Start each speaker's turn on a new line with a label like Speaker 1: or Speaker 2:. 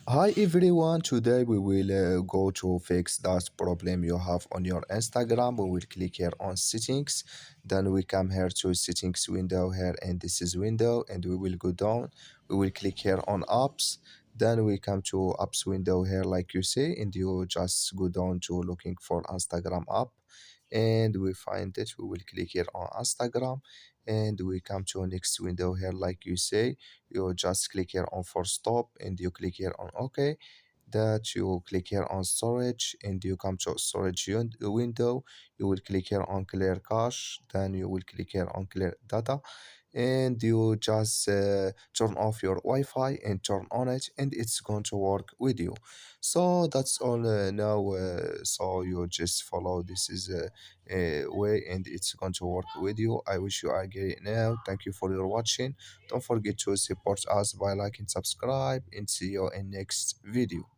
Speaker 1: Hi everyone, today we will go to fix that problem you have on your Instagram. We will click here on settings, then we come here to settings window here, and this is window, and we will go down. We will click here on apps, then we come to apps window here like you see, and you just go down to looking for Instagram app, and we find it. We will click here on Instagram, and we come to next window here like you say. You just click here on for stop, and you click here on OK. That you click here on storage, and you come to storage window. You will click here on clear cache, then you will click here on clear data, and you just turn off your Wi-Fi and turn on it, and it's going to work with you. So that's all now. So you just follow this is way, and it's going to work with you. I wish you are great now. Thank you for your watching. Don't forget to support us by liking, subscribe, and see you in next video.